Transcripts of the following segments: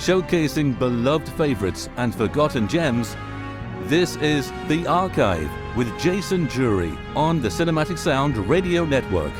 showcasing beloved favourites and forgotten gems. This is The Archive with Jason Drury on the Cinematic Sound Radio Network.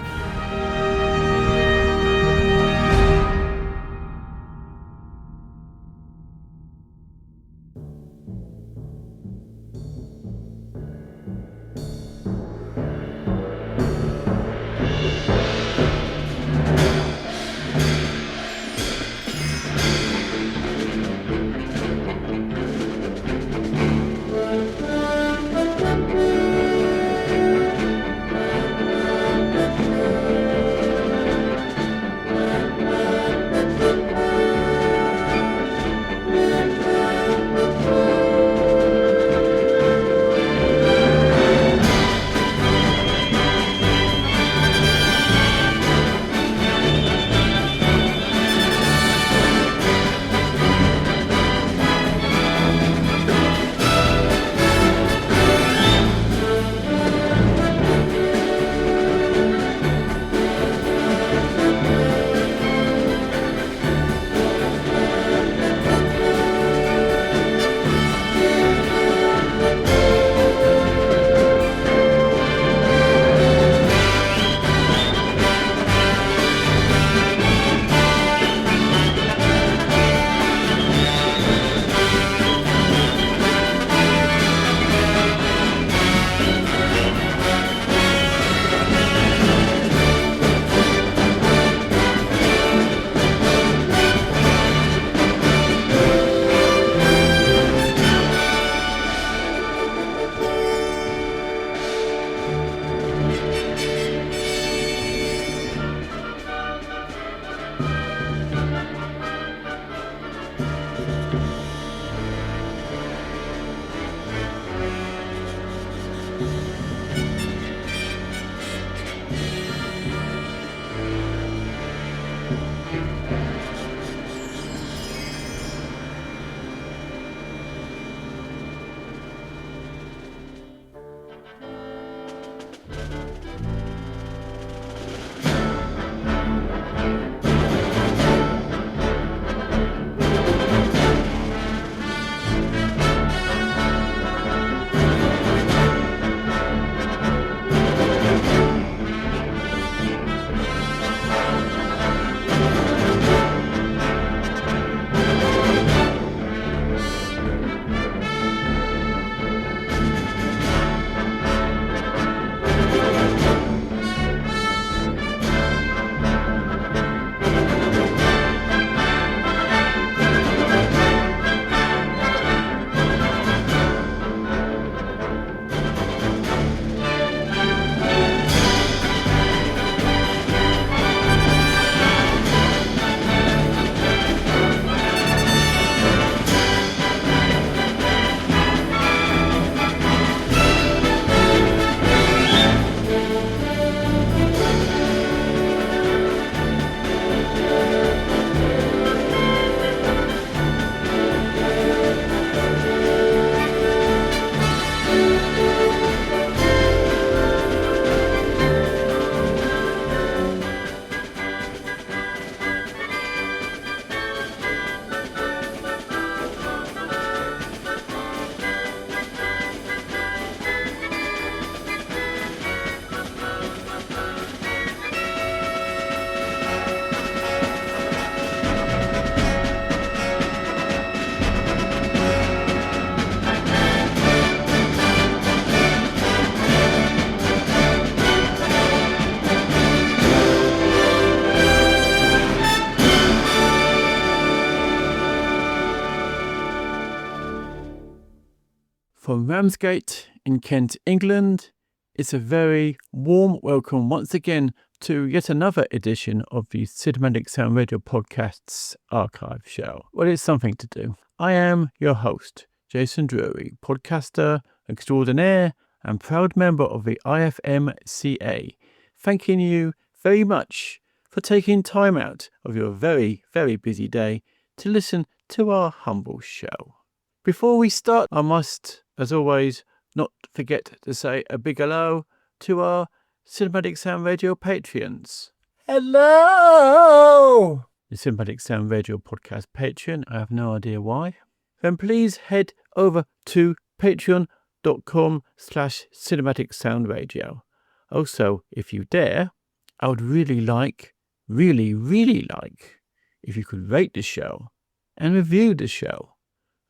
From Ramsgate in Kent, England, it's a very warm welcome once again to yet another edition of the Cinematic Sound Radio Podcast's archive show. Well, it's something to do. I am your host, Jason Drury, podcaster extraordinaire and proud member of the IFMCA, thanking you very much for taking time out of your very, very busy day to listen to our humble show. Before we start, I must, as always, not forget to say a big hello to our Cinematic Sound Radio Patreons. Hello! the Cinematic Sound Radio Podcast Patreon, I have no idea why, then please head over to patreon.com/Cinematic Sound Radio. Also, if you dare, I would really like, if you could rate the show and review the show.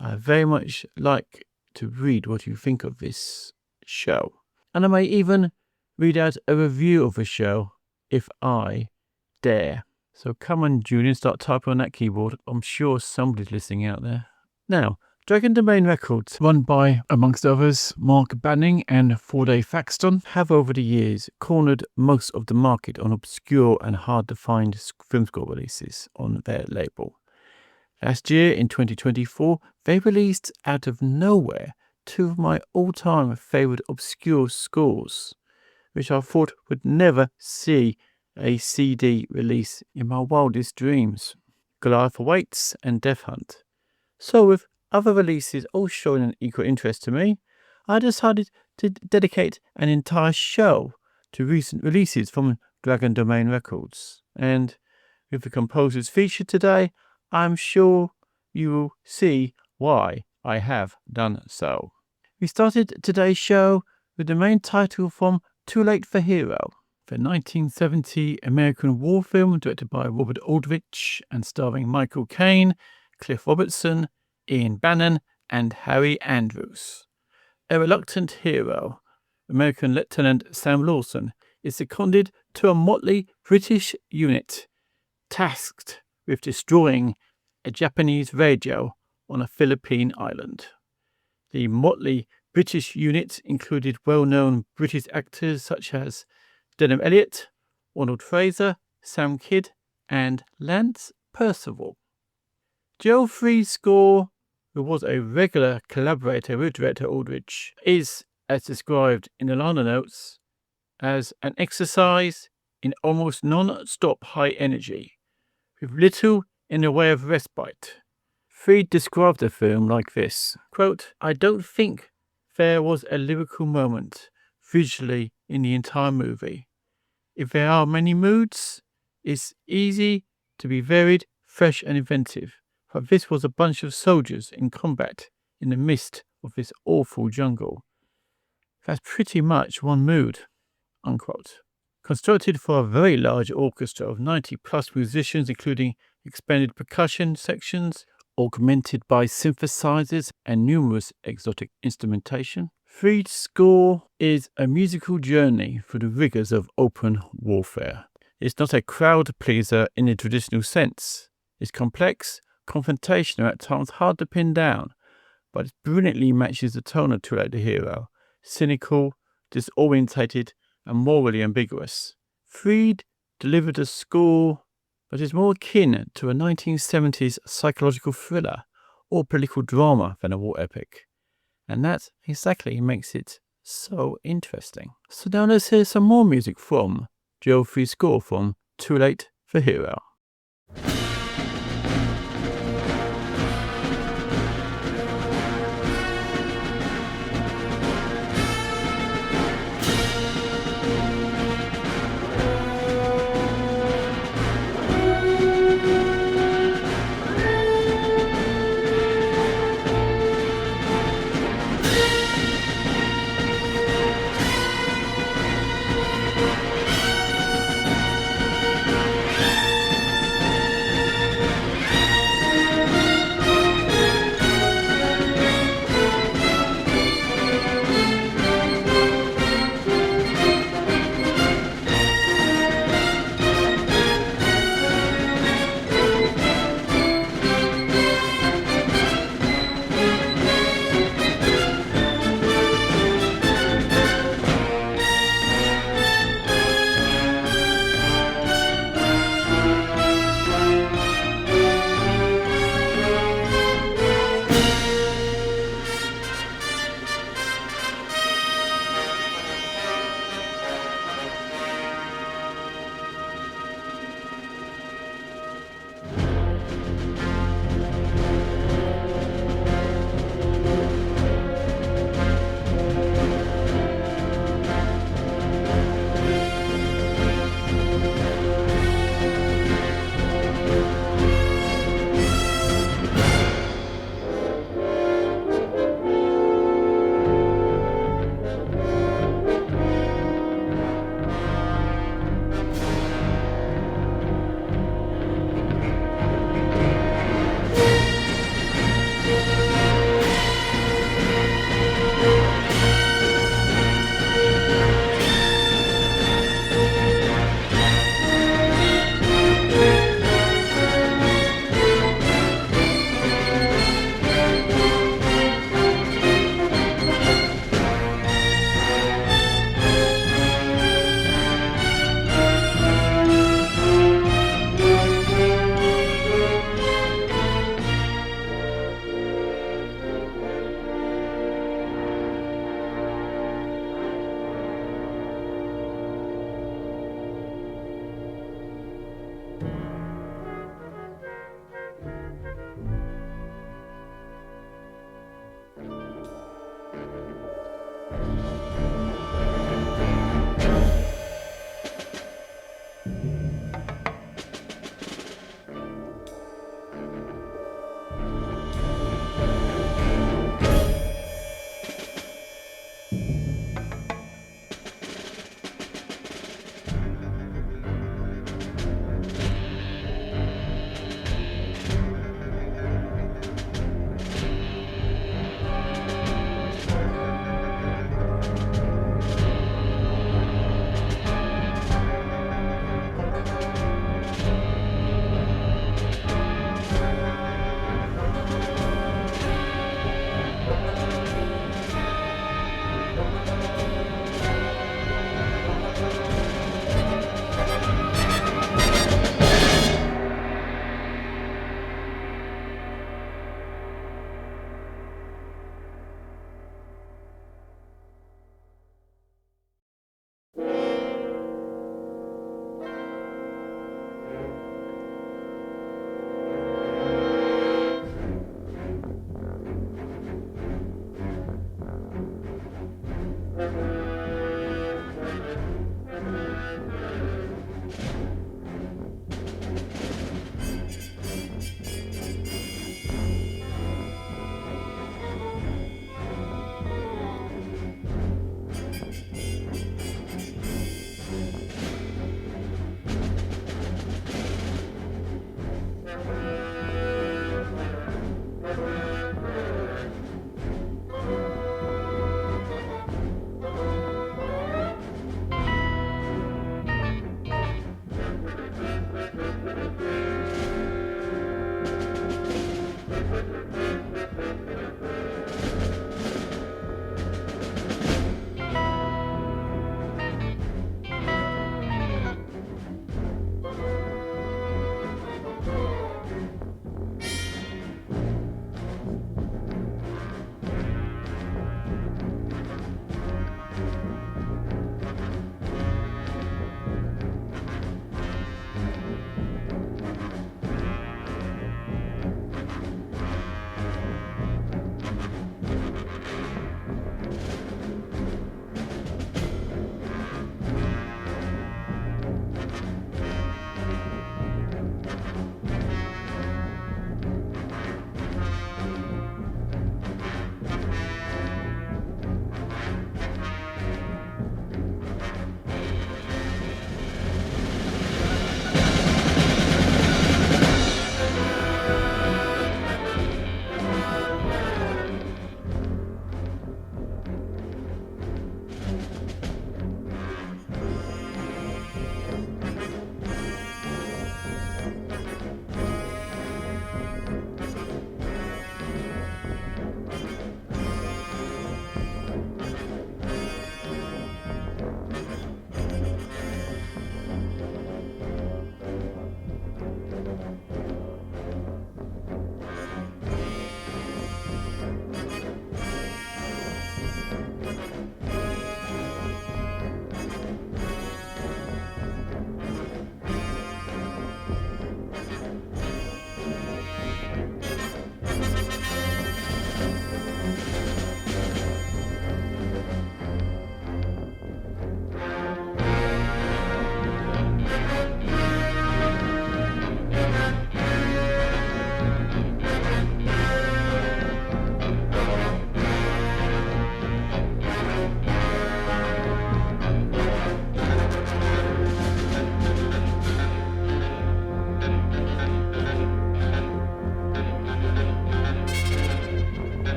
I very much like to read what you think of this show. And I may even read out a review of the show if I dare. So come on, Julian, start typing on that keyboard. I'm sure somebody's listening out there. Now, Dragon Domain Records, run by, amongst others, Mark Banning and Forday Faxton, have over the years cornered most of the market on obscure and hard-to-find film score releases on their label. Last year, in 2024, they released out of nowhere two of my all-time favourite obscure scores, which I thought would never see a CD release in my wildest dreams: Goliath Awaits and Death Hunt. So with other releases all showing an equal interest to me, I decided to dedicate an entire show to recent releases from Dragon Domain Records. And with the composers featured today, I'm sure you will see why I have done so. We started today's show with the main title from Too Late for Hero, the 1970 American war film directed by Robert Aldrich and starring Michael Caine, Cliff Robertson, Ian Bannon and Harry Andrews. A reluctant hero, American Lieutenant Sam Lawson, is seconded to a motley British unit tasked with destroying a Japanese radio on a Philippine island. The motley British unit included well-known British actors such as Denham Elliott, Arnold Fraser, Sam Kidd and Lance Percival. Gerald Fried's score, who was a regular collaborator with director Aldrich, is, as described in the liner notes, as an exercise in almost non-stop high energy, with little in the way of respite. Fried described the film like this, quote, "I don't think there was a lyrical moment visually in the entire movie. If there are many moods, it's easy to be varied, fresh and inventive. But this was a bunch of soldiers in combat in the midst of this awful jungle. That's pretty much one mood," unquote. Constructed for a very large orchestra of 90 plus musicians, including expanded percussion sections, augmented by synthesizers and numerous exotic instrumentation, Fried's score is a musical journey through the rigors of open warfare. It's not a crowd pleaser in the traditional sense. It's complex, confrontational, at times hard to pin down, but it brilliantly matches the tone of Too Late the Hero, cynical, disorientated, and morally ambiguous. Fried delivered a score that is more akin to a 1970s psychological thriller or political drama than a war epic, and that exactly makes it so interesting. So now let's hear some more music from Gerald Fried's score from Too Late for Hero.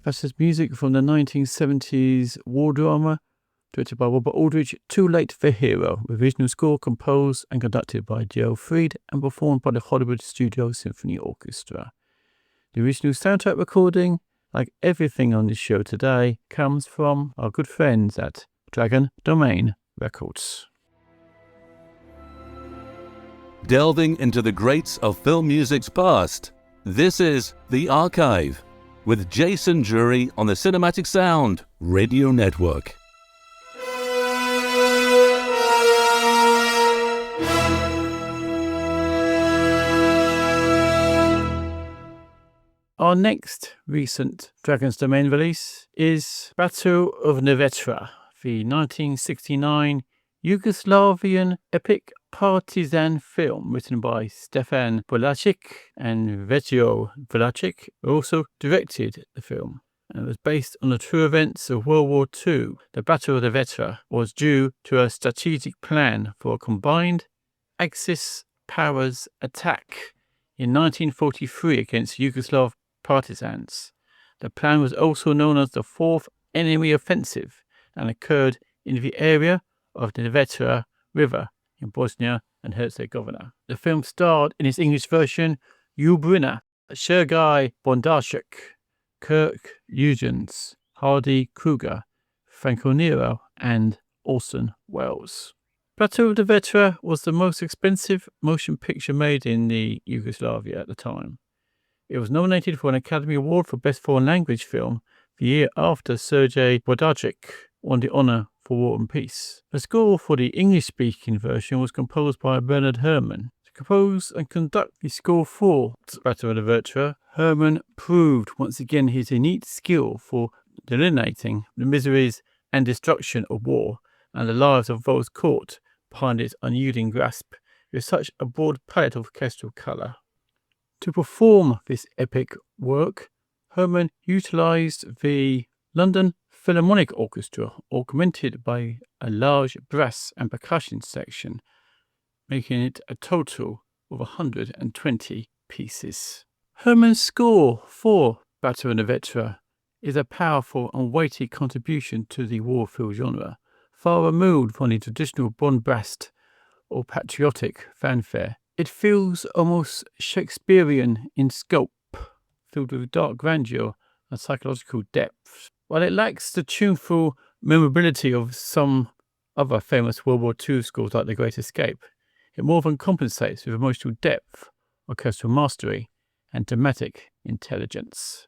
That's his music from the 1970s war drama, directed by Robert Aldrich, Too Late for Hero, with original score composed and conducted by Gerald Fried and performed by the Hollywood Studio Symphony Orchestra. The original soundtrack recording, like everything on this show today, comes from our good friends at Dragon Domain Records. Delving into the greats of film music's past, this is The Archive with Jason Drury on the Cinematic Sound Radio Network. Our next recent Dragon's Domain release is Battle of Nevetra, the 1969 Yugoslavian epic partisan film written by Stefan Volacic and Vejo Volacic, who also directed the film. And it was based on the true events of World War II. The Battle of Nevetra was due to a strategic plan for a combined Axis powers attack in 1943 against Yugoslav partisans. The plan was also known as the Fourth Enemy Offensive and occurred in the area of the Nevetra River in Bosnia and Herzegovina. The film starred in its English version Ubrina, Sergei Bondarchuk, Kirk Huygens, Hardy Kruger, Franco Nero, and Orson Welles. Battle of Nevetra was the most expensive motion picture made in the Yugoslavia at the time. It was nominated for an Academy Award for Best Foreign Language Film the year after Sergei Bondarchuk won the honour for War and Peace. The score for the English-speaking version was composed by Bernard Herrmann. To compose and conduct the score for Battle of Nevetra, Herrmann proved once again his innate skill for delineating the miseries and destruction of war and the lives of those caught behind its unyielding grasp with such a broad palette of orchestral colour. To perform this epic work, Herrmann utilised the London Philharmonic Orchestra, augmented by a large brass and percussion section, making it a total of 120 pieces. Herrmann's score for Battle of Nevetra is a powerful and weighty contribution to the war film genre, far removed from the traditional bombast or patriotic fanfare It feels almost Shakespearean in scope, filled with dark grandeur and psychological depth. While it lacks the tuneful memorability of some other famous World War II scores like The Great Escape, it more than compensates with emotional depth, orchestral mastery, and dramatic intelligence.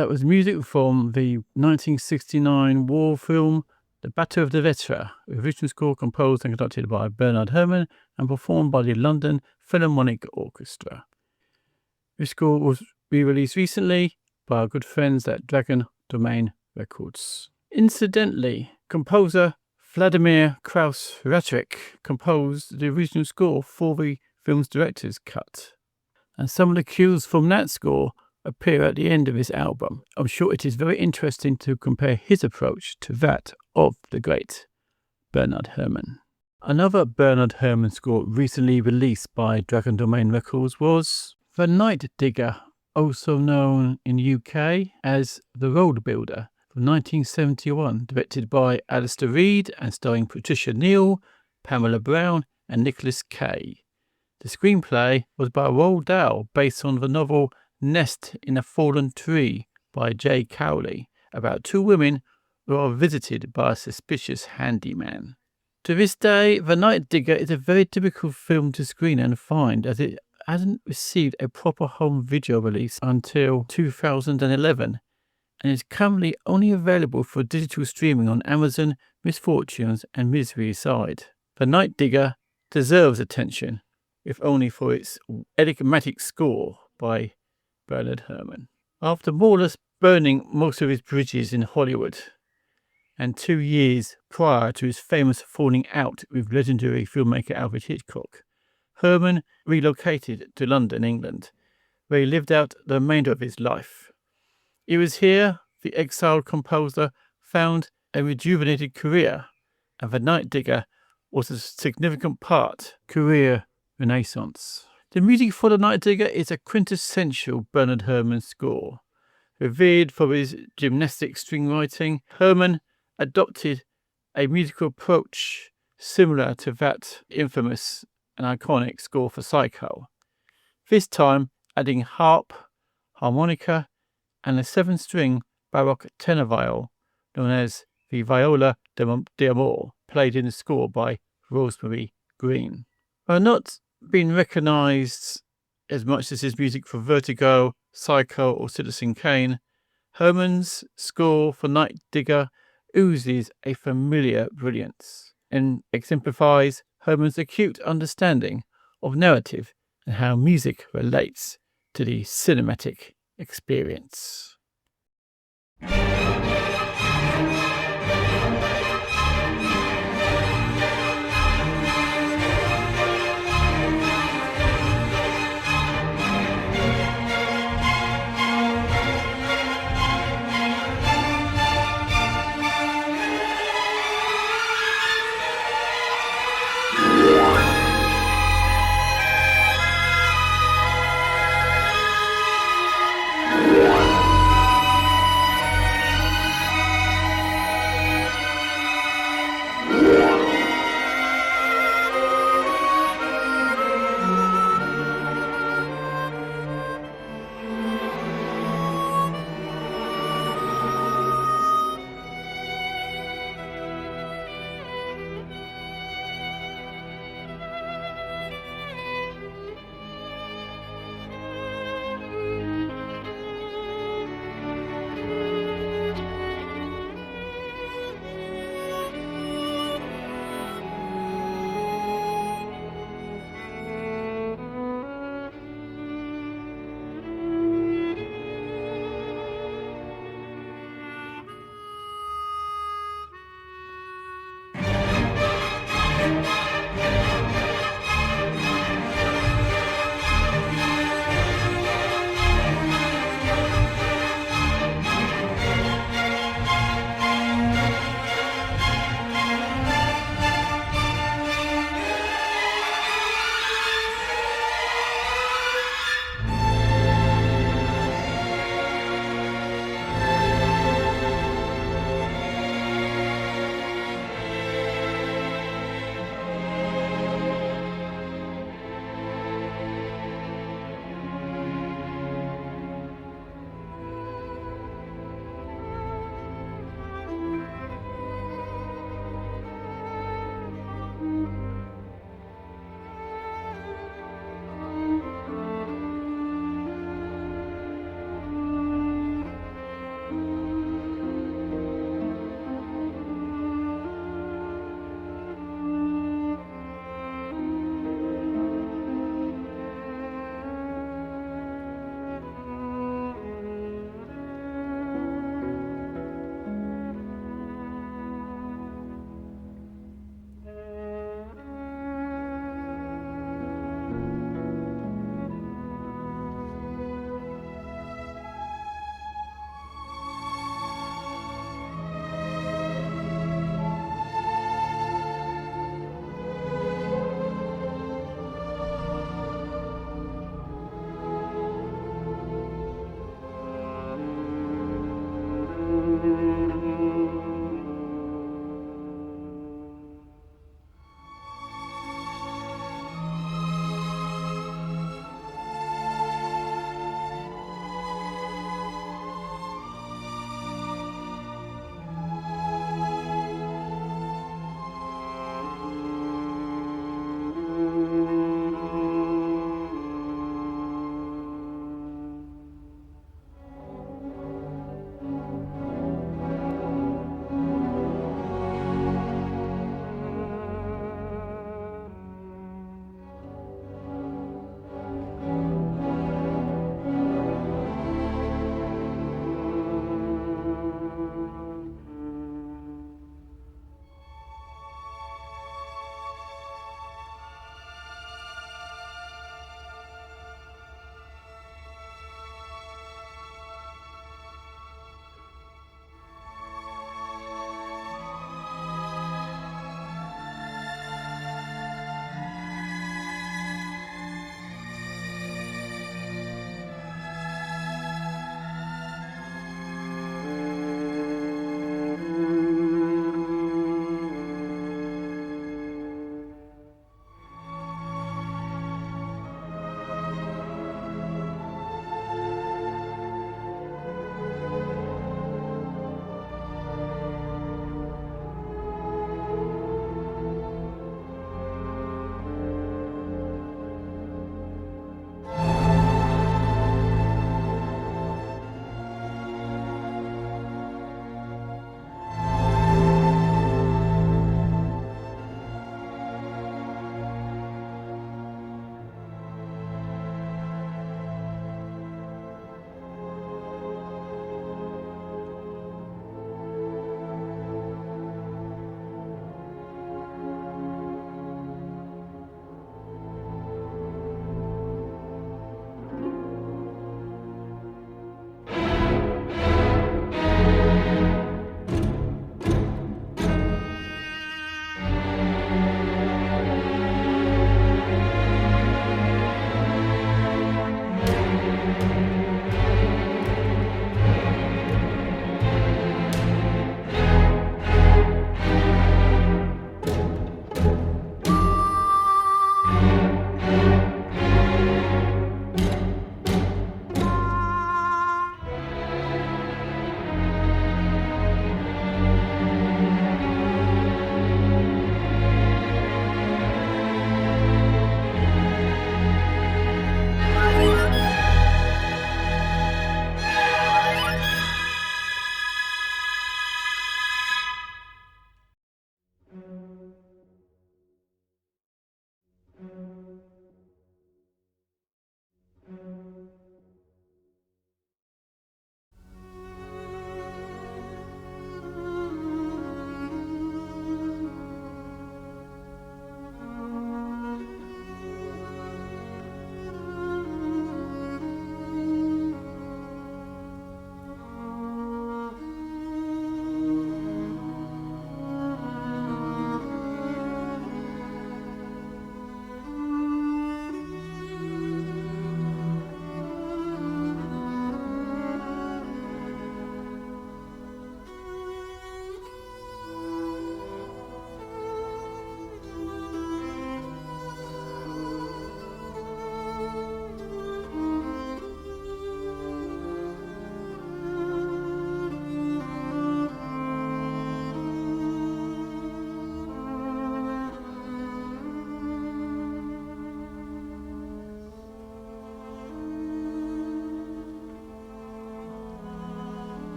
That was music from the 1969 war film The Battle of the Vetra, original score composed and conducted by Bernard Herrmann and performed by the London Philharmonic Orchestra. This score was re-released recently by our good friends at Dragon Domain Records. Incidentally, composer Vladimir Kraus-Ratrek composed the original score for the film's director's cut. And some of the cues from that score appear at the end of this album. I'm sure it is very interesting to compare his approach to that of the great Bernard Herrmann. Another Bernard Herrmann score recently released by Dragon Domain Records was The Night Digger, also known in the UK as The Road Builder, from 1971, directed by Alistair Reed and starring Patricia Neal, Pamela Brown and Nicholas Kay. The screenplay was by Roald Dahl, based on the novel Nest in a Fallen Tree by J. Cowley, about two women who are visited by a suspicious handyman. To this day, The Night Digger is a very difficult film to screen and find, as it hasn't received a proper home video release until 2011, and is currently only available for digital streaming on Amazon, Misfortunes and Misery Side. The Night Digger deserves attention, if only for its enigmatic score by Bernard Herrmann. After more or less burning most of his bridges in Hollywood, and 2 years prior to his famous falling out with legendary filmmaker Alfred Hitchcock, Herrmann relocated to London, England, where he lived out the remainder of his life. It was here the exiled composer found a rejuvenated career, and The Night Digger was a significant part career renaissance. The music for The Night Digger is a quintessential Bernard Herrmann score. Revered for his gymnastic string writing, Herrmann adopted a musical approach similar to that infamous and iconic score for Psycho, this time adding harp, harmonica, and a 7-string Baroque tenor viol known as the viola d'amore, played in the score by Rosemary Green. While not being recognised as much as his music for Vertigo, Psycho or Citizen Kane, Herrmann's score for Night Digger oozes a familiar brilliance and exemplifies Herrmann's acute understanding of narrative and how music relates to the cinematic experience.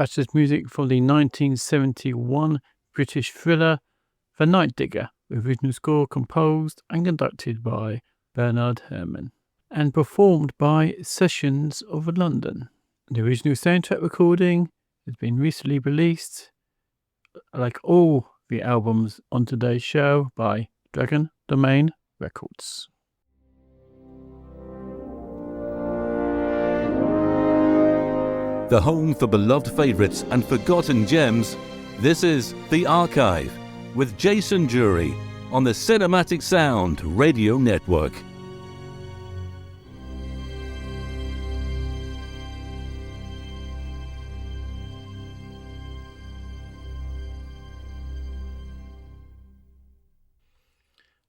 features music from the 1971 British thriller The Night Digger, with original score composed and conducted by Bernard Herrmann and performed by Sessions of London. The original soundtrack recording has been recently released, like all the albums on today's show, by Dragon Domain Records. The home for beloved favourites and forgotten gems, this is The Archive with Jason Drury on the Cinematic Sound Radio Network.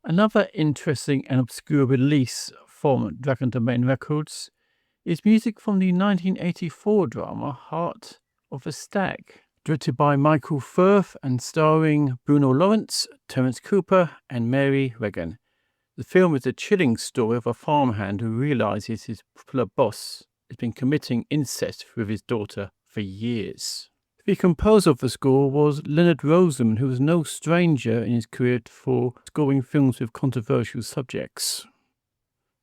Another interesting and obscure release from Dragon Domain Records is music from the 1984 drama Heart of a Stag, directed by Michael Firth and starring Bruno Lawrence, Terence Cooper and Mary Regan. The film is a chilling story of a farmhand who realises his popular boss has been committing incest with his daughter for years. The composer of the score was Leonard Rosenman, who was no stranger in his career for scoring films with controversial subjects.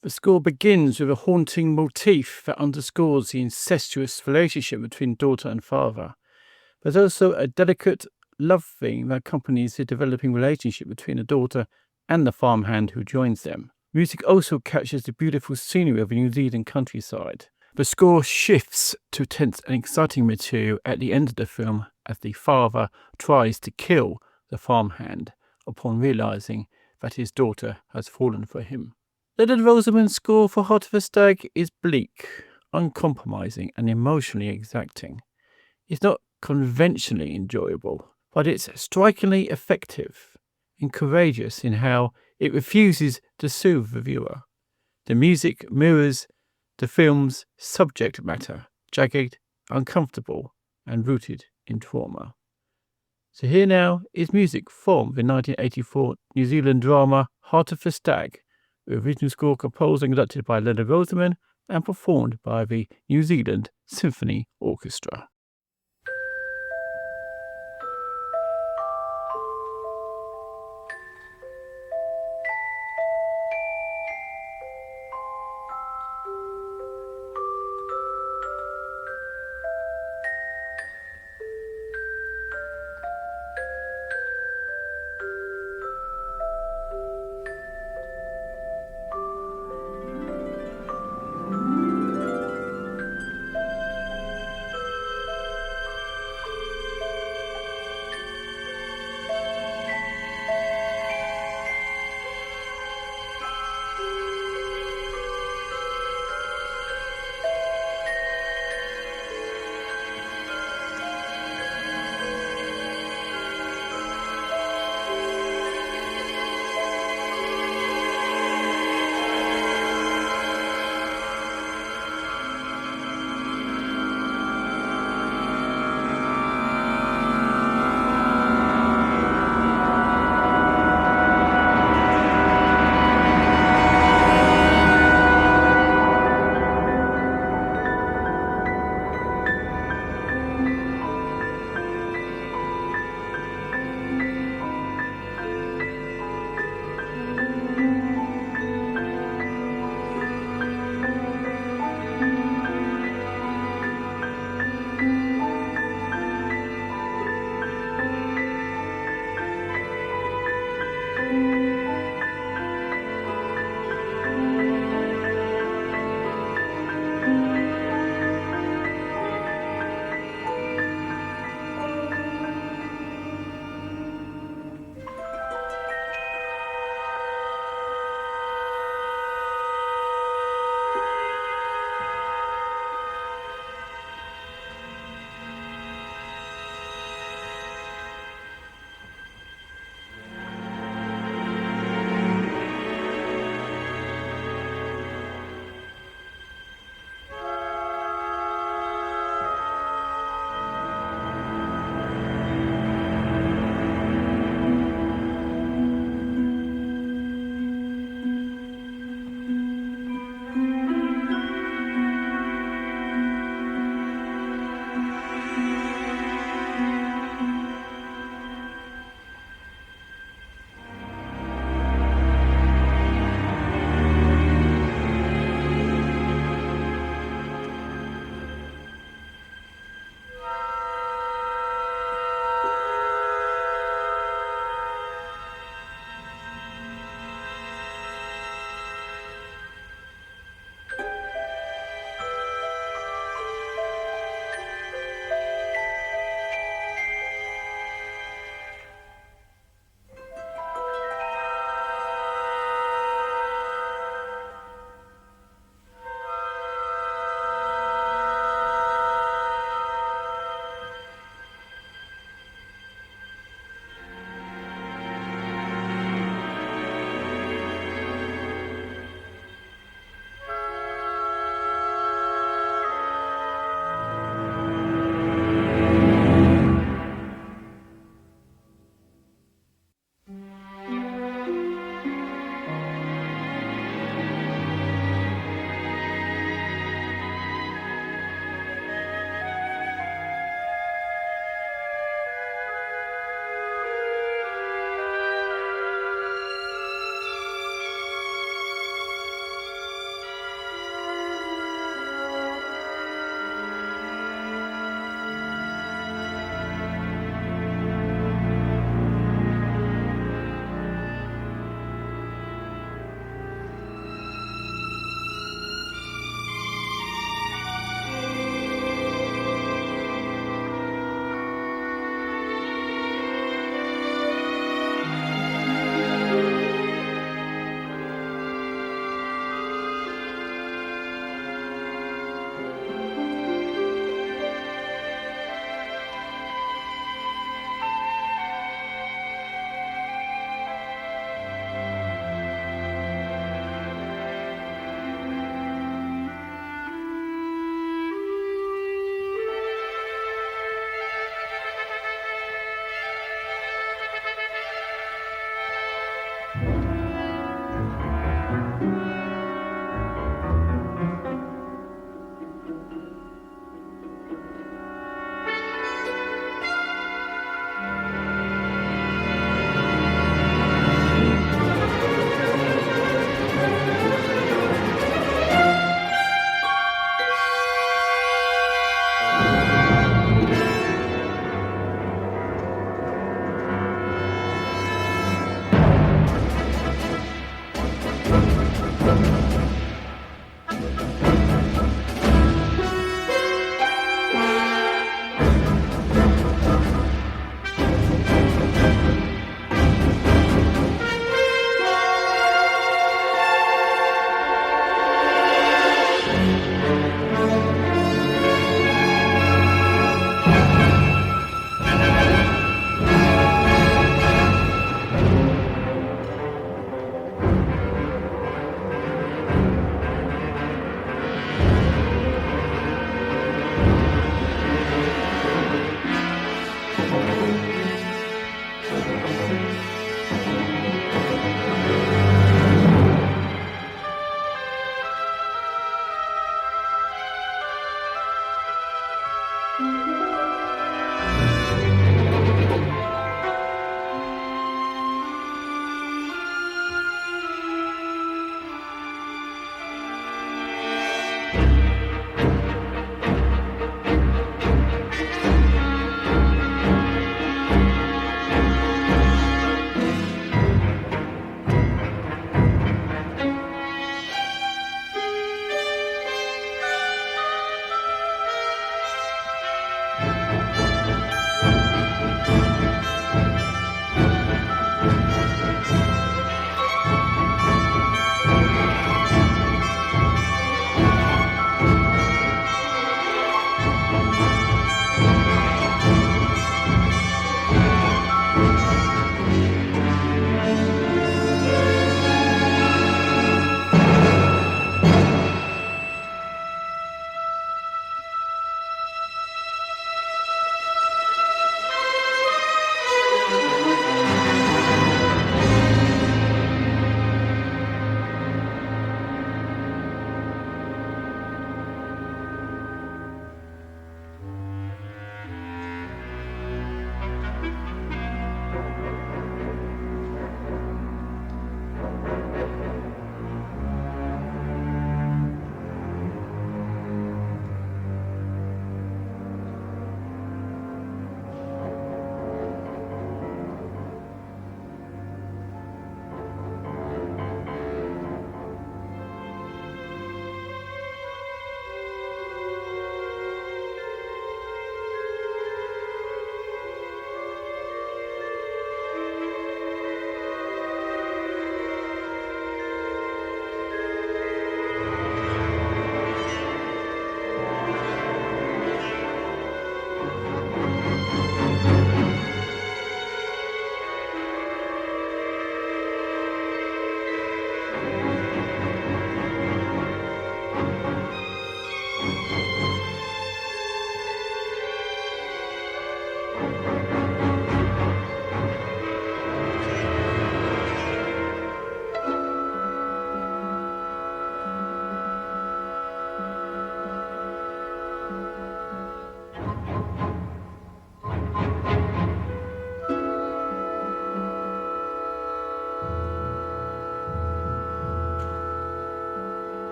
The score begins with a haunting motif that underscores the incestuous relationship between daughter and father. There's also a delicate love theme that accompanies the developing relationship between the daughter and the farmhand who joins them. Music also captures the beautiful scenery of the New Zealand countryside. The score shifts to tense and exciting material at the end of the film as the father tries to kill the farmhand upon realising that his daughter has fallen for him. Leonard Rosenman's score for Heart of a Stag is bleak, uncompromising and emotionally exacting. It's not conventionally enjoyable, but it's strikingly effective and courageous in how it refuses to soothe the viewer. The music mirrors the film's subject matter, jagged, uncomfortable, and rooted in trauma. So here now is music from the 1984 New Zealand drama Heart of a Stag, with original score composed and conducted by Leonard Rosenman and performed by the New Zealand Symphony Orchestra.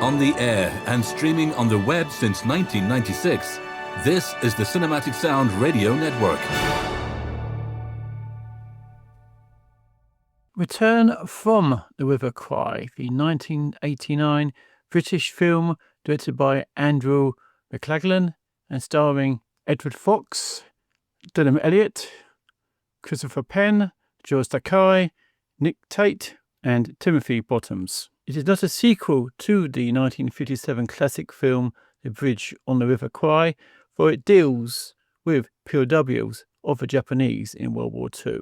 On the air and streaming on the web since 1996, this is the Cinematic Sound Radio Network. Return from the River Kwai, the 1989 British film directed by Andrew McLaglen and starring Edward Fox, Dylan Elliott, Christopher Penn, George Takei, Nick Tate, and Timothy Bottoms. It is not a sequel to the 1957 classic film The Bridge on the River Kwai, for it deals with POWs of the Japanese in World War II.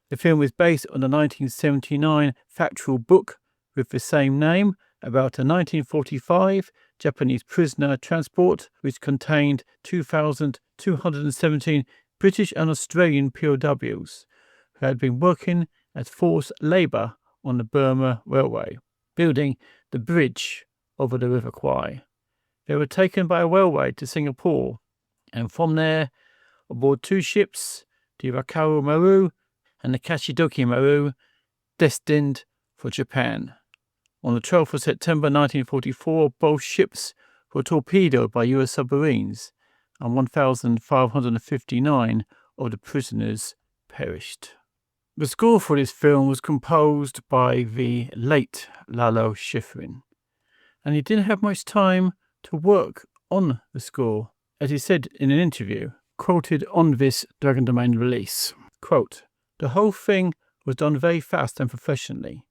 The film is based on the 1979 factual book with the same name about a 1945 Japanese prisoner transport which contained 2,217 British and Australian POWs who had been working as forced labour on the Burma Railway, building the bridge over the River Kwai. They were taken by a railway to Singapore, and from there, aboard two ships, the Rakaru Maru and the Kashidoki Maru, destined for Japan. On the 12th of September 1944, both ships were torpedoed by US submarines, and 1,559 of the prisoners perished. The score for this film was composed by the late Lalo Schifrin, and he didn't have much time to work on the score, as he said in an interview, quoted on this Dragon Domain release, quote, "The whole thing was done very fast and professionally.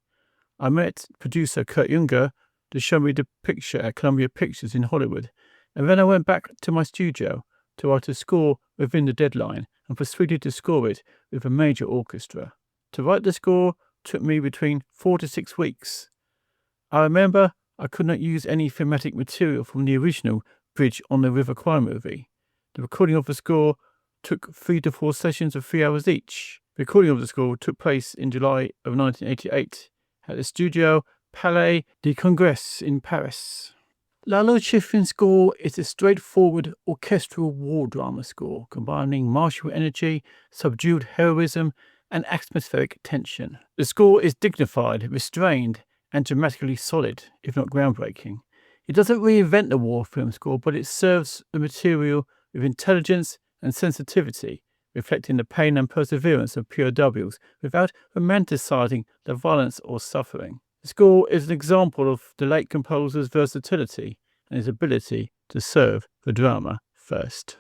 I met producer Kurt Junger to show me the picture at Columbia Pictures in Hollywood, and then I went back to my studio to write a score within the deadline and proceeded to score it with a major orchestra. To write the score took me between 4 to 6 weeks. I remember I could not use any thematic material from the original Bridge on the River Kwai movie. The recording of the score took 3 to 4 sessions of 3 hours each. The recording of the score took place in July of 1988 at the studio Palais des Congrès in Paris. Lalo Schifrin's score is a straightforward orchestral war drama score, combining martial energy, subdued heroism, and atmospheric tension. The score is dignified, restrained, and dramatically solid, if not groundbreaking. It doesn't reinvent the war film score, but it serves the material with intelligence and sensitivity, reflecting the pain and perseverance of POWs without romanticizing the violence or suffering. The score is an example of the late composer's versatility and his ability to serve the drama first.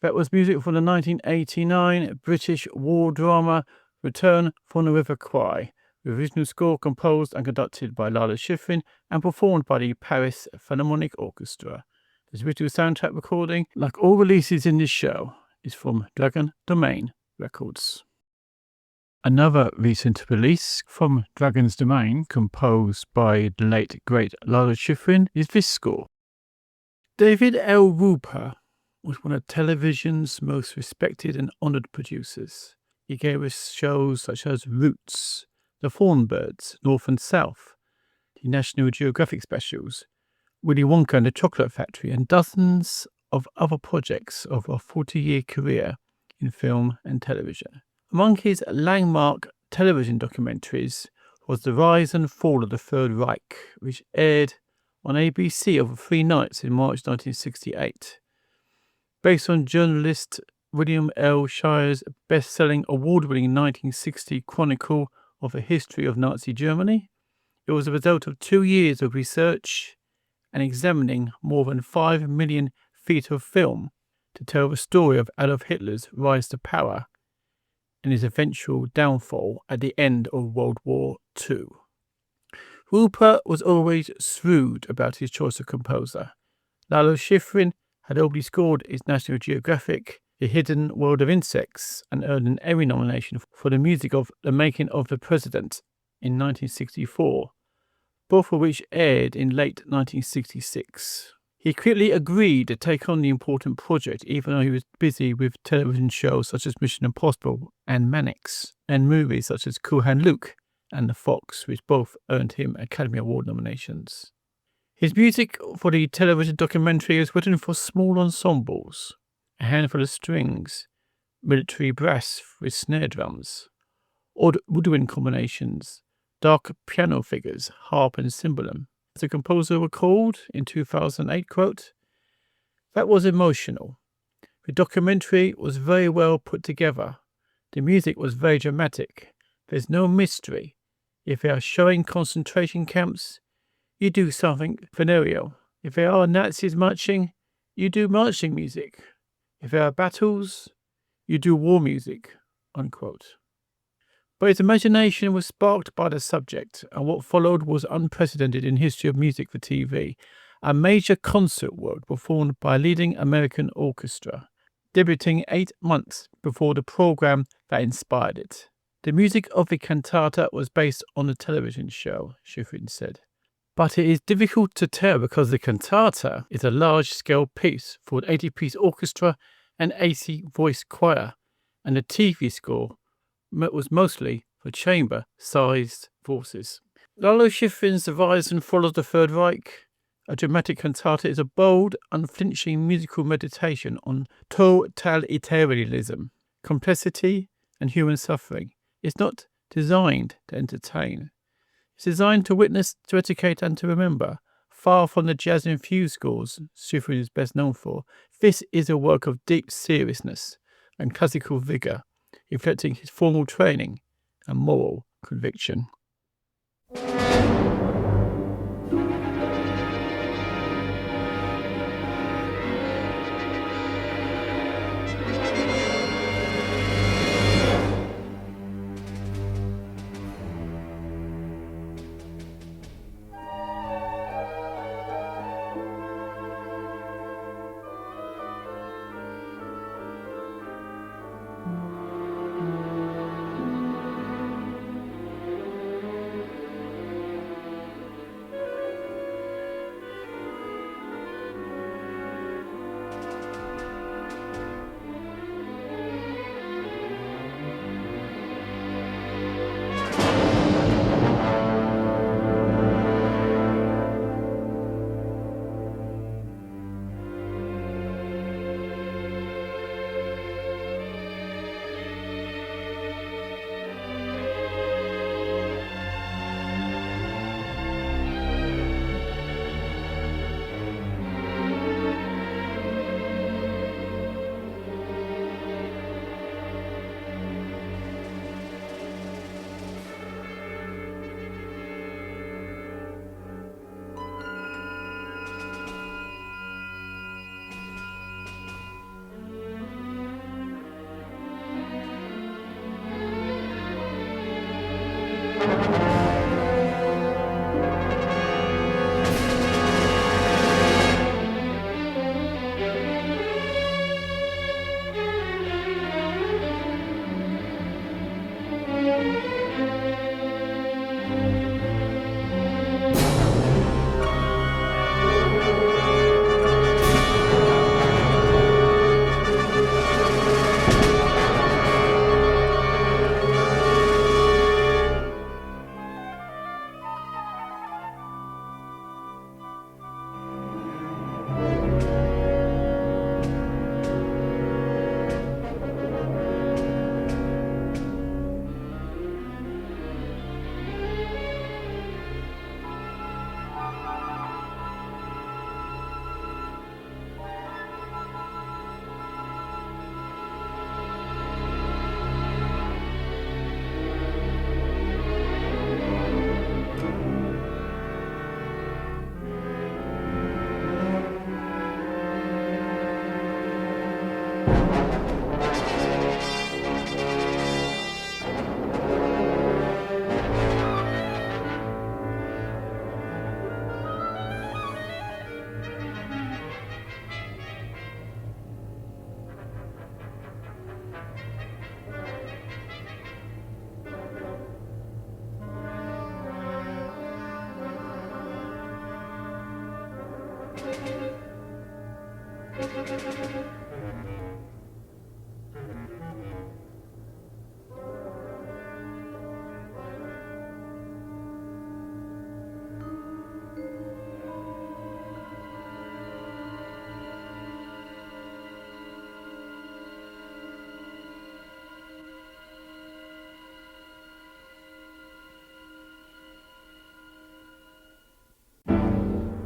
That was music from the 1989 British war drama Return from the River Kwai, the original score composed and conducted by Lalo Schifrin and performed by the Paris Philharmonic Orchestra. This original soundtrack recording, like all releases in this show, is from Dragon Domain Records. Another recent release from Dragon's Domain, composed by the late great Lalo Schifrin, is this score. David L. Rooper was one of television's most respected and honoured producers. He gave us shows such as Roots, The Thornbirds, North and South, the National Geographic specials, Willy Wonka and the Chocolate Factory, and dozens of other projects over a 40-year career in film and television. Among his landmark television documentaries was The Rise and Fall of the Third Reich, which aired on ABC over 3 nights in March 1968. Based on journalist William L. Shire's best-selling, award-winning 1960 chronicle of the history of Nazi Germany, it was a result of 2 years of research and examining more than 5 million feet of film to tell the story of Adolf Hitler's rise to power and his eventual downfall at the end of World War II. Rupert was always shrewd about his choice of composer. Lalo Schifrin had already scored his National Geographic The Hidden World of Insects and earned an Emmy nomination for the music of The Making of the President in 1964, both of which aired in late 1966. He quickly agreed to take on the important project, even though he was busy with television shows such as Mission Impossible and Mannix, and movies such as Cool Hand Luke and The Fox, which both earned him Academy Award nominations. His music for the television documentary is written for small ensembles, a handful of strings, military brass with snare drums, odd woodwind combinations, dark piano figures, harp and cymbalum. As the composer recalled in 2008, quote, "That was emotional. The documentary was very well put together. The music was very dramatic. There's no mystery. If they are showing concentration camps, you do something venereal. If there are Nazis marching, you do marching music. If there are battles, you do war music," unquote. But his imagination was sparked by the subject, and what followed was unprecedented in history of music for TV. A major concert work performed by a leading American orchestra, debuting 8 months before the program that inspired it. The music of the cantata was based on a television show, Schifrin said. But it is difficult to tell because the cantata is a large-scale piece for an 80-piece orchestra and 80 voice choir, and the TV score was mostly for chamber-sized voices. Lalo Schifrin's The Rise and Fall of the Third Reich, a dramatic cantata, is a bold, unflinching musical meditation on totalitarianism, complexity, and human suffering. It's not designed to entertain. It's designed to witness, to educate, and to remember. Far from the jazz-infused scores Schifrin is best known for, this is a work of deep seriousness and classical vigour, reflecting his formal training and moral conviction.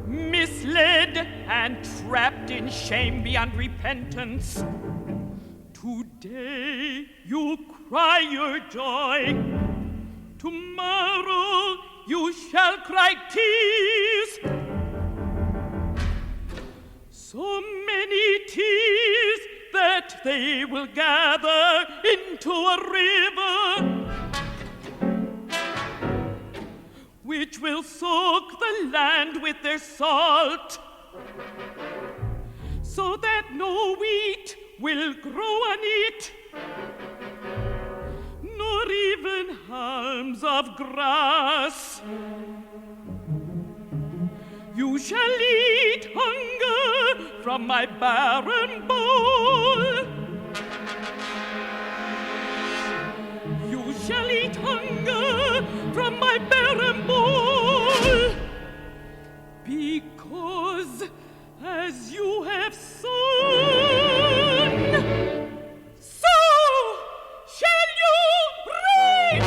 Misled and trapped in shame beyond repentance, today you cry your joy. Tomorrow you shall cry tears. So many tears that they will gather into a river, which will soak the land with their salt, so that no wheat will grow on it, nor even harms of grass. You shall eat hunger from my barren bowl. You shall eat hunger from my barren bowl, because as you have sown, so shall you reap.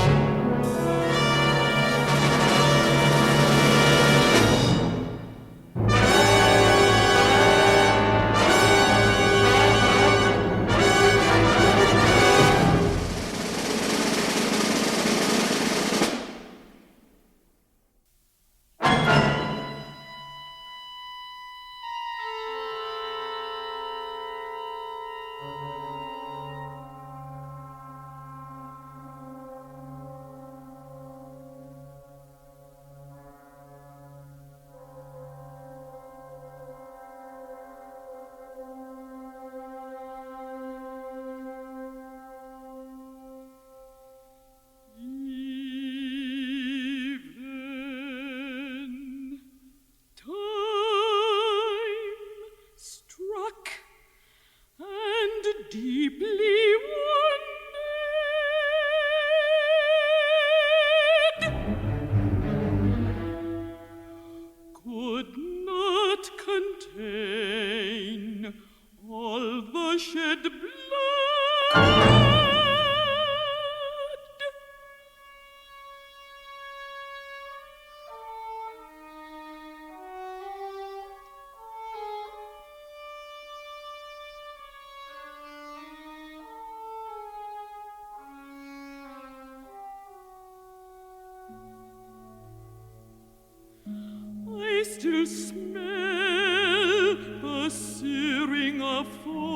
Still smell the searing of forests.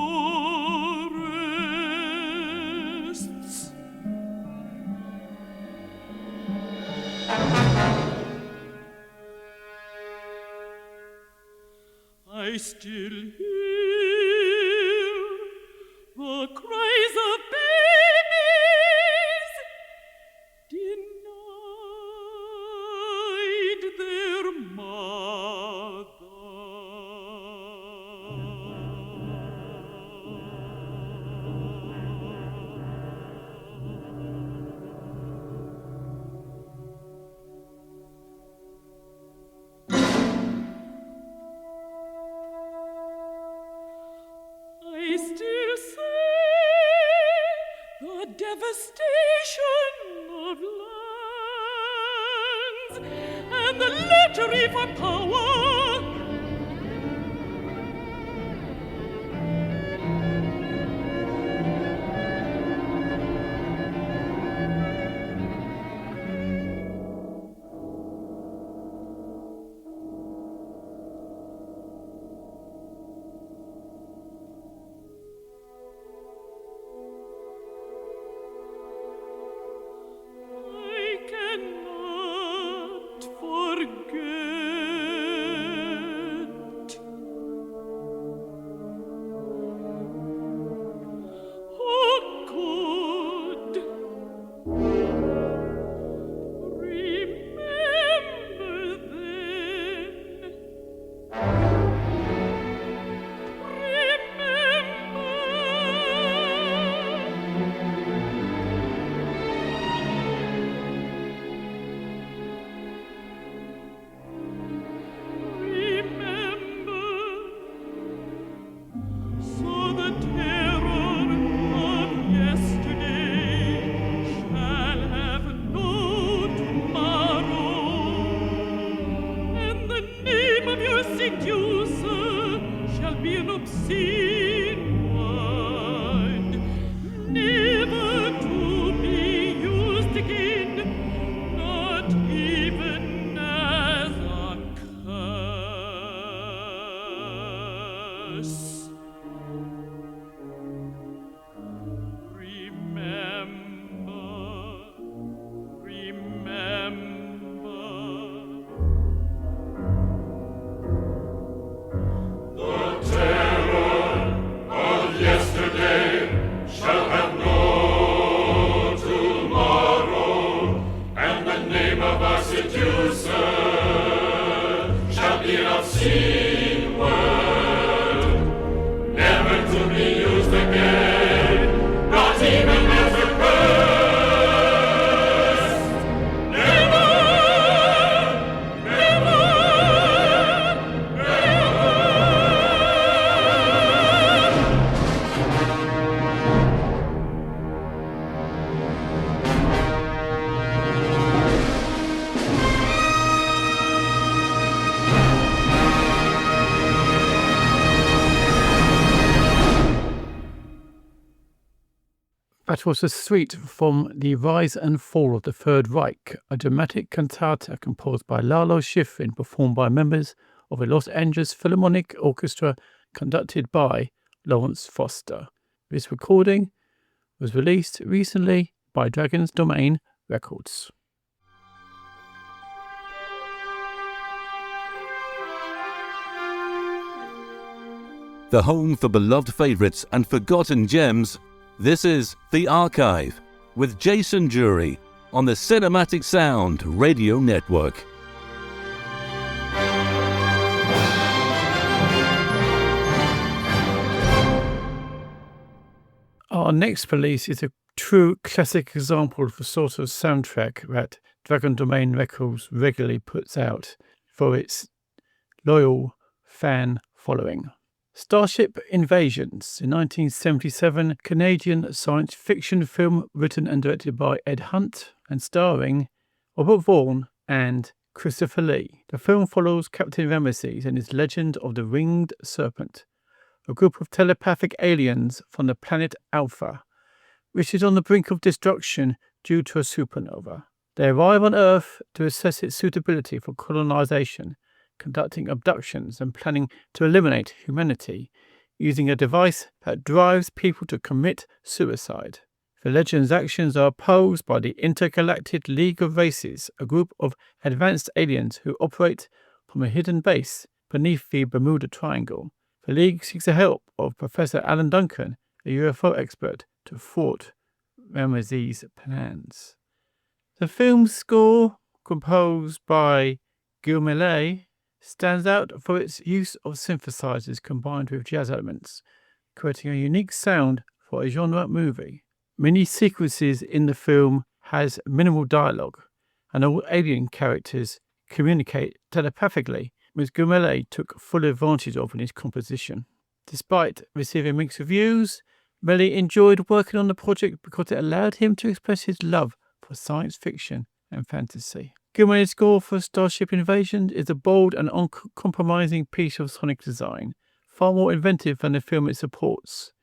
I still hear the cries of babies denied their mother. I still see the devastation of lands and the lottery for power. you serve shall be an obscene word, never to be used again, not even as a curse. Never, never, never. That was a suite from The Rise and Fall of the Third Reich, a dramatic cantata composed by Lalo Schifrin, performed by members of the Los Angeles Philharmonic Orchestra, conducted by Lawrence Foster. This recording was released recently by Dragon's Domain Records. The home for beloved favourites and forgotten gems. This is The Archive with Jason Drury on the Cinematic Sound Radio Network. Our next release is a true classic example of the sort of soundtrack that Dragon Domain Records regularly puts out for its loyal fan following. Starship Invasions, a 1977 Canadian science fiction film written and directed by Ed Hunt and starring Robert Vaughn and Christopher Lee. The film follows Captain Ramesses and his legend of the Winged Serpent, a group of telepathic aliens from the planet Alpha, which is on the brink of destruction due to a supernova. They arrive on Earth to assess its suitability for colonization, conducting abductions and planning to eliminate humanity using a device that drives people to commit suicide. The Legend's actions are opposed by the Intergalactic League of Races, a group of advanced aliens who operate from a hidden base beneath the Bermuda Triangle. The League seeks the help of Professor Alan Duncan, a UFO expert, to thwart Ramesses' plans. The film's score, composed by Melle, stands out for its use of synthesizers combined with jazz elements, creating a unique sound for a genre movie. Many sequences in the film has minimal dialogue, and all alien characters communicate telepathically, which Melle took full advantage of in his composition. Despite receiving mixed reviews, Melle enjoyed working on the project because it allowed him to express his love for science fiction and fantasy. Gilmour's score for Starship Invasion is a bold and uncompromising piece of sonic design, far more inventive than the film it supports.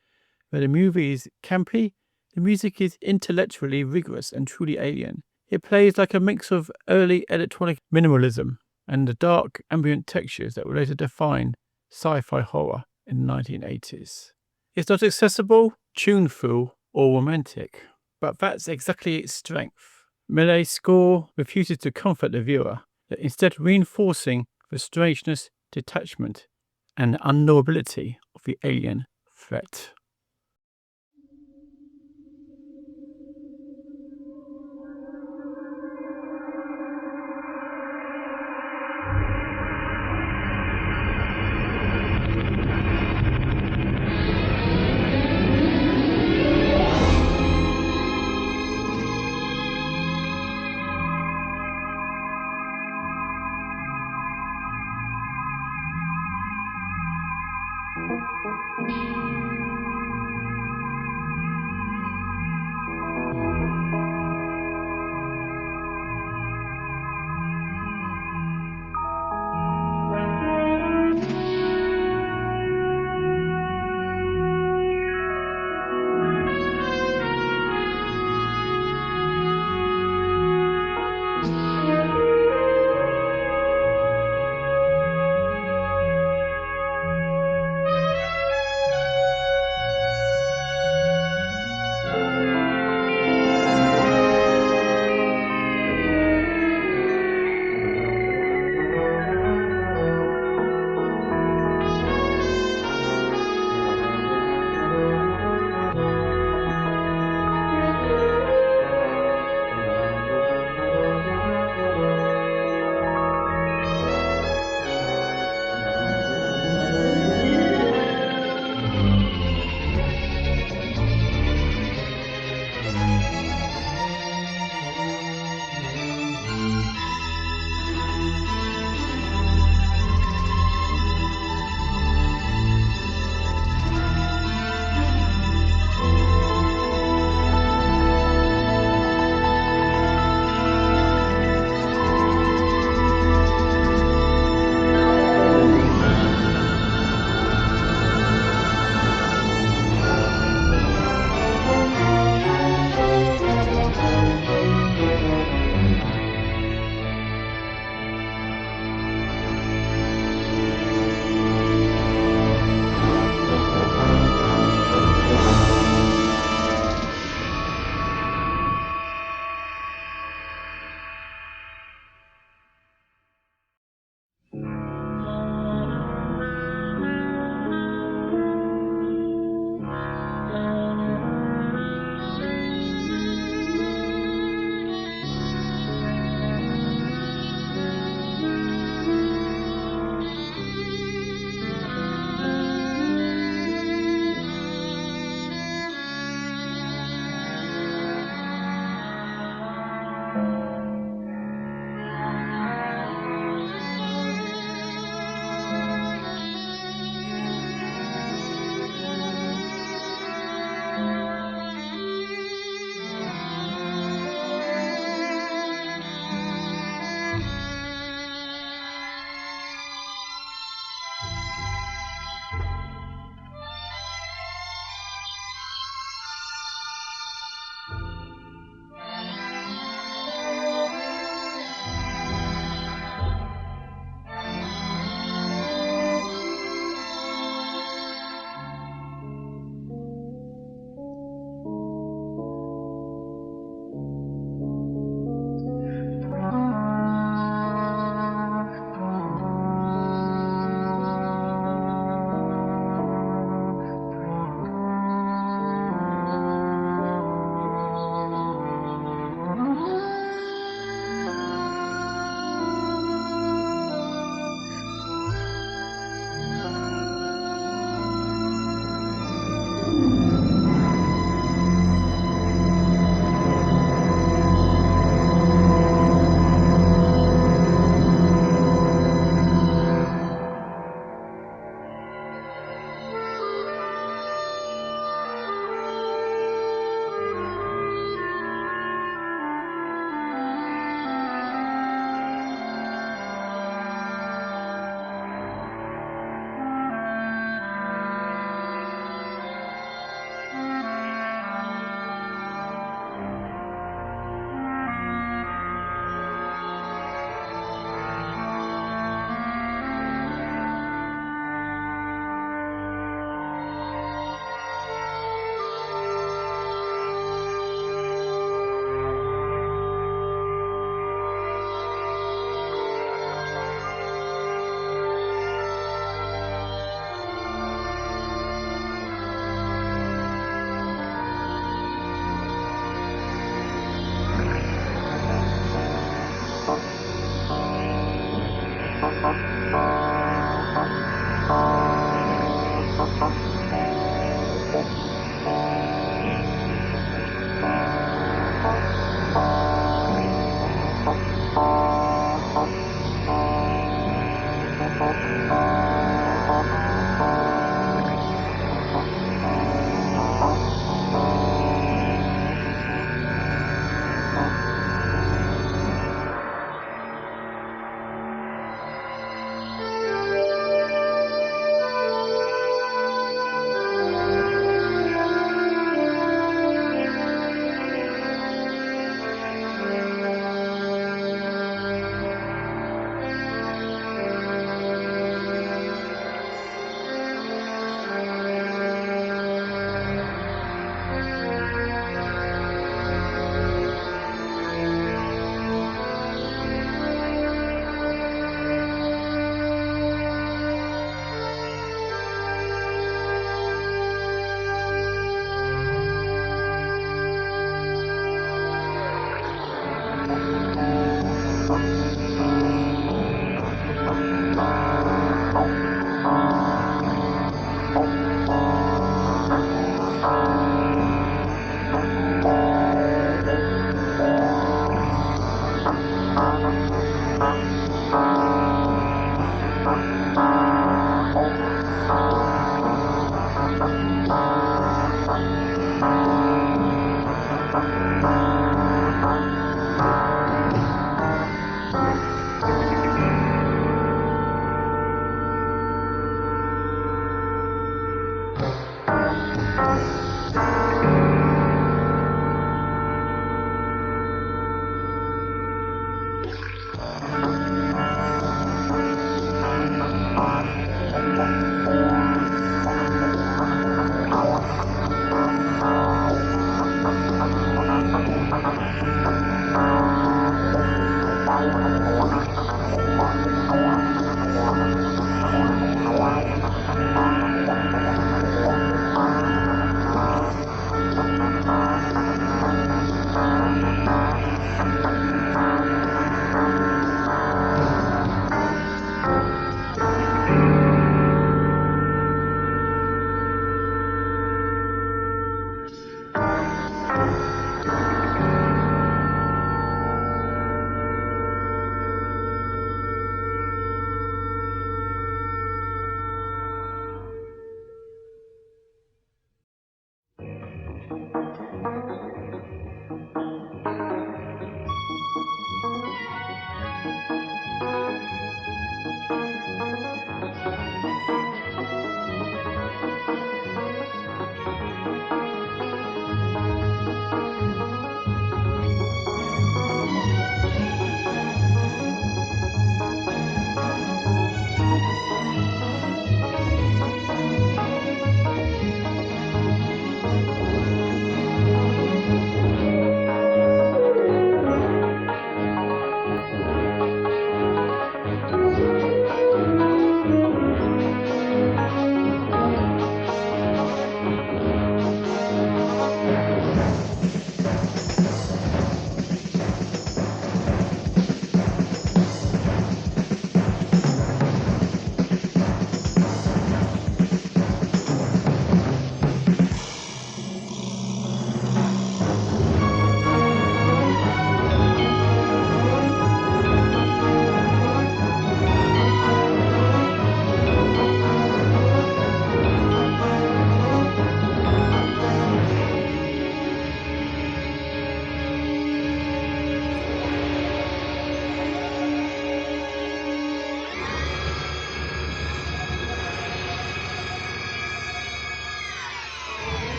Where the movie is campy, the music is intellectually rigorous and truly alien. It plays like a mix of early electronic minimalism and the dark ambient textures that would later define sci-fi horror in the 1980s. It's not accessible, tuneful, or romantic, but that's exactly its strength. Melle's score refuses to comfort the viewer, instead reinforcing the strangeness, detachment, and unknowability of the alien threat.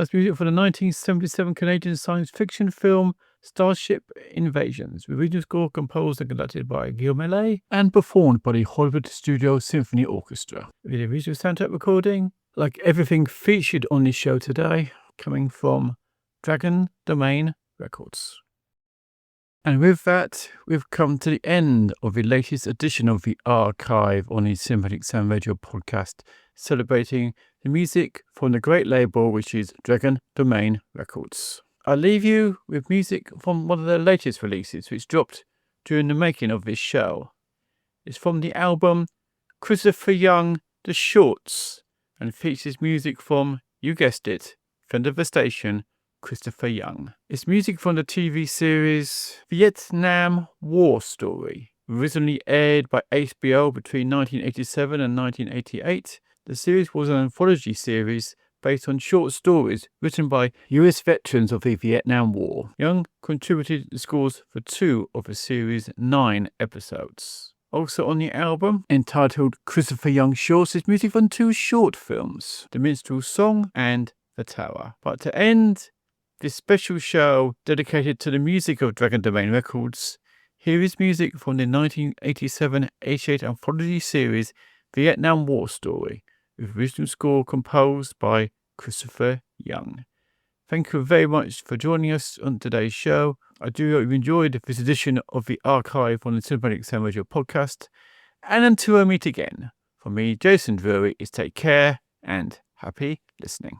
was music for the 1977 Canadian science fiction film Starship Invasions, with original score composed and conducted by Melle and performed by the Hollywood Studio Symphony Orchestra. With the original soundtrack recording, like everything featured on this show today, coming from Dragon Domain Records. And with that, we've come to the end of the latest edition of the Archive on the Cinematic Sound Radio podcast, celebrating the music from the great label which is Dragon Domain Records. I'll leave you with music from one of their latest releases, which dropped during the making of this show. It's from the album Christopher Young, The Shorts, and features music from, you guessed it, friend of the station, Christopher Young. It's music from the TV series Vietnam War Story, originally aired by HBO between 1987 and 1988. The series was an anthology series based on short stories written by US veterans of the Vietnam War. Young contributed the scores for 2 of the series' 9 episodes. Also on the album, entitled Christopher Young Shorts, is music from 2 short films, The Minstrel's Song and The Tower. But to end this special show dedicated to the music of Dragon Domain Records, here is music from the 1987-88 anthology series Vietnam War Story, with original score composed by Christopher Young. Thank you very much for joining us on today's show. I do hope you enjoyed this edition of the Archive on the Cinematic Sound Radio podcast. And until I meet again, from me, Jason Drury, is take care and happy listening.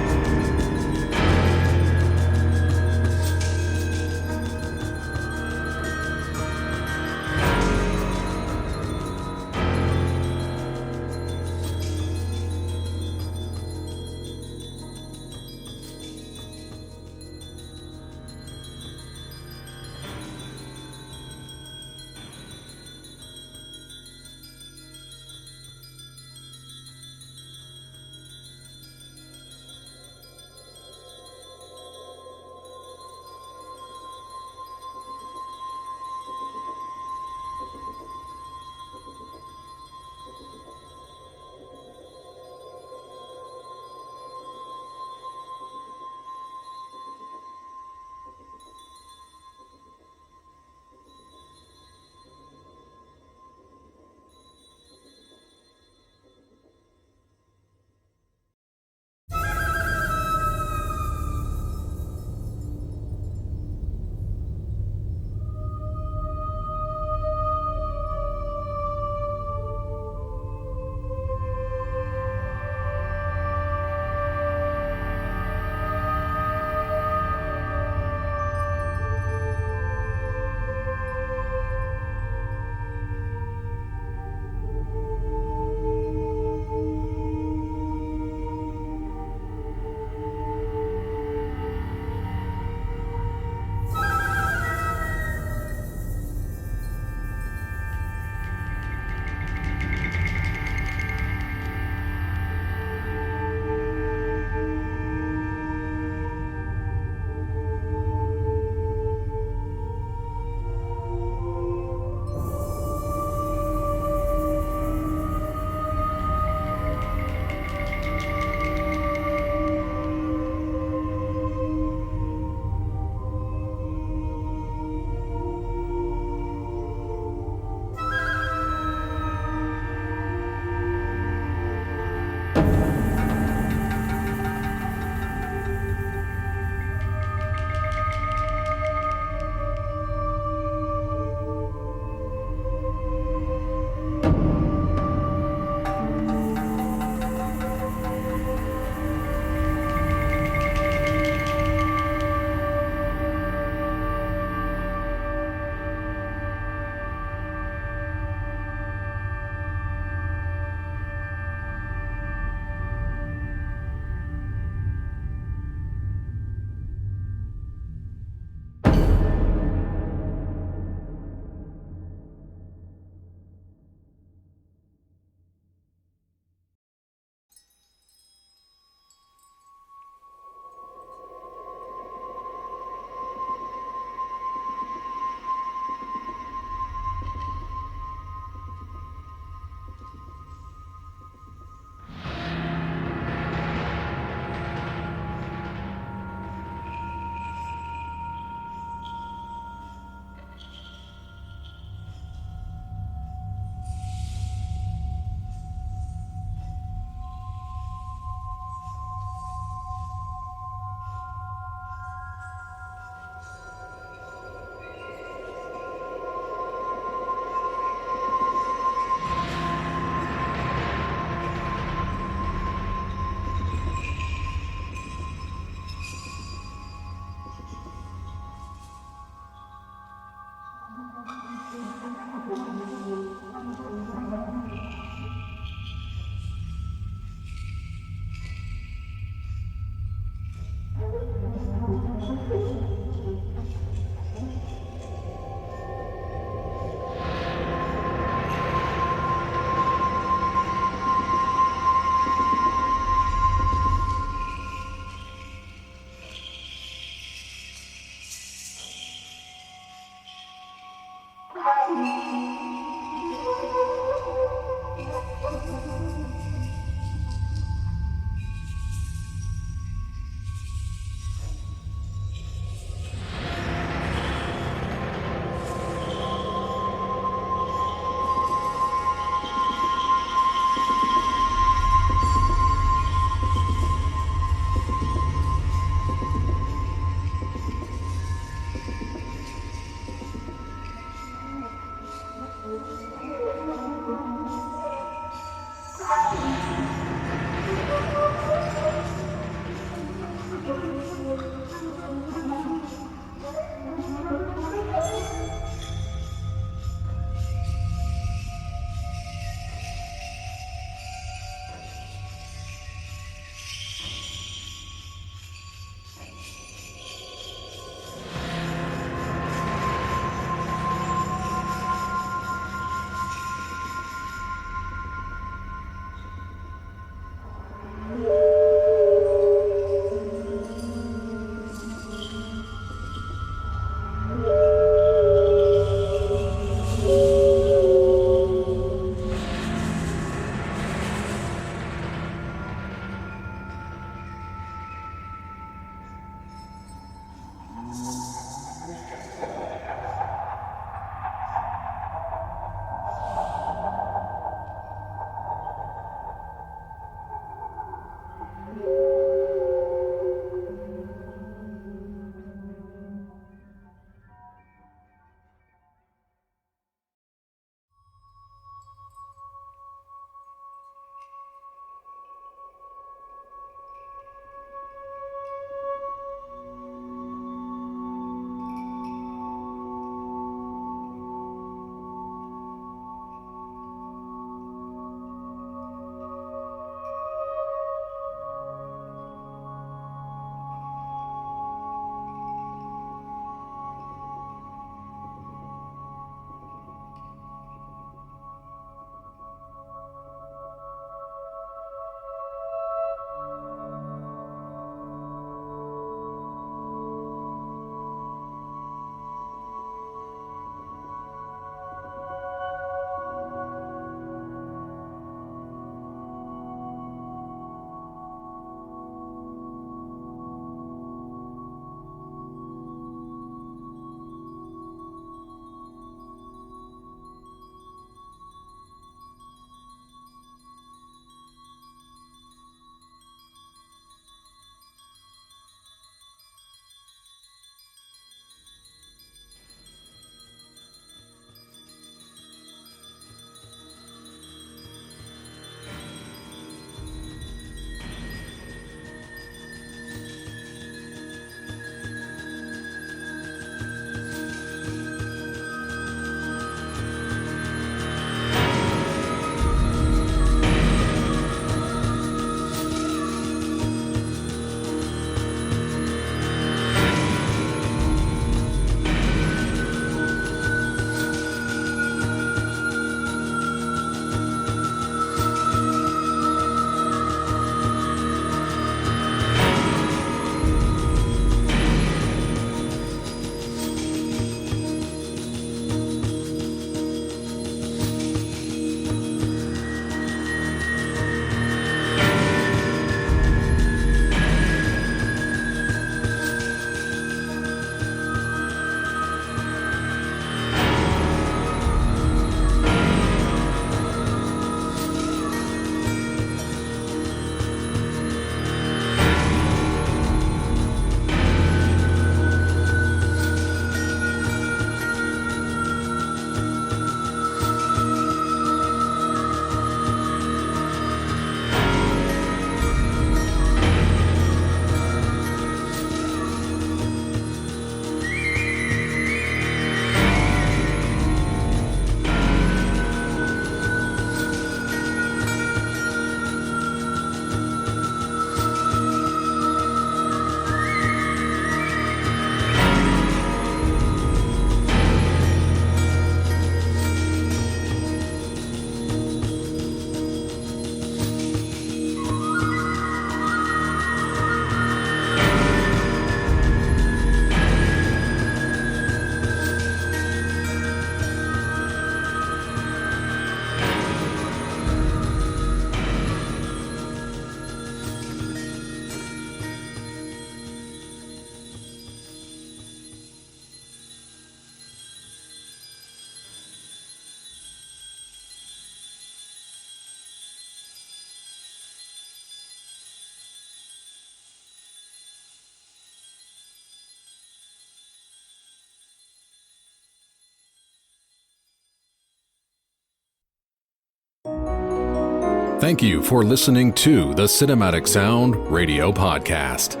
Thank you for listening to the Cinematic Sound Radio Podcast.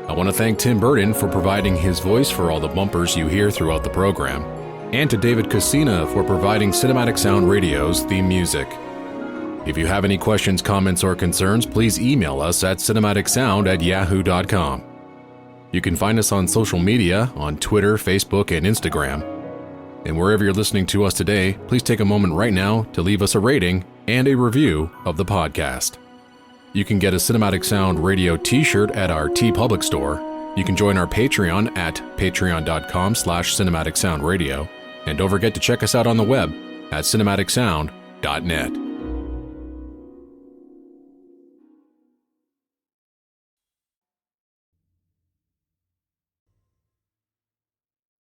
I want to thank Tim Burton for providing his voice for all the bumpers you hear throughout the program, and to David Coscina for providing Cinematic Sound Radio's theme music. If you have any questions, comments, or concerns, please email us at cinematicsound@yahoo.com. You can find us on social media on Twitter, Facebook, and Instagram. And wherever you're listening to us today, please take a moment right now to leave us a rating and a review of the podcast. You can get a Cinematic Sound Radio t-shirt at our TeePublic store. You can join our Patreon at patreon.com/cinematicsoundradio. And don't forget to check us out on the web at cinematicsound.net.